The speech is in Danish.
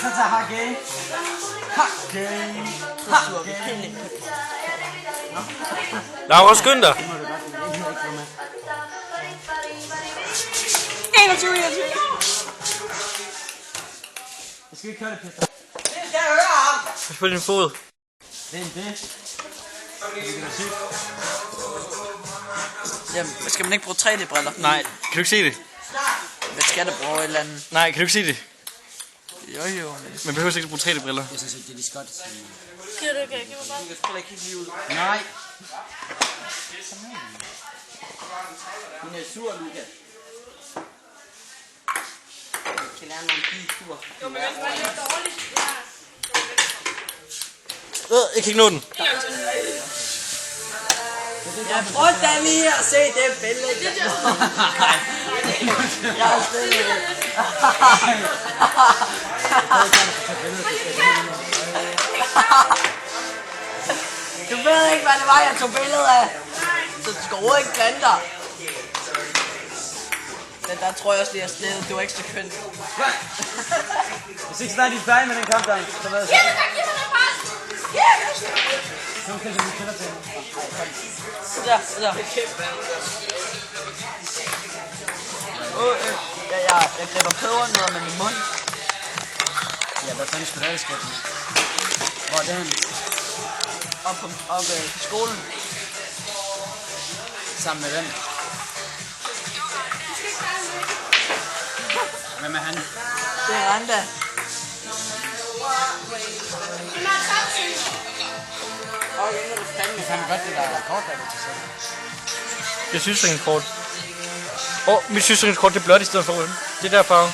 Så tager Hage. Laura, skynd dig. 21. Jeg skal ikke køre det, Peter. Pas på din fod. Det er det. Jamen, skal man ikke bruge 3D-briller? Nej, kan du ikke se det? Hvad skal der bruge et eller andet? Nej, kan du ikke se det? Jo. Man behøver ikke at bruge 3D-briller. Jeg synes ikke, det er de skot. Kan du ikke give mig bare? Jeg skal ikke lige ud. Nej. Hun er sur, Luca. Jeg kan lære nogle biltur. Jeg kan ikke nå den. Jeg prøver da lige at se det billede. Jeg er slet Du ved ikke, hvad det var, jeg tog billede af. Så du skal overhovedet ikke blande dig. Men der tror jeg også lige, at stedet, du er ekstra kønt. Hvis ikke snart de er færdige med den kamp, der så hvad så? Så kan du kende til. Der. Jeg griber peberen ned med min mund. Ja, hvad fanden skal det skabe? Hvor er det henne? Op på skolen. Sammen med den. Hvem er han? Det er Randa. Det er fandme godt, det der er kort, der er til sådan. Det er sygesikringskort. Mit sygesikringskort, det er blåt i stedet for rødt. Det er der farve.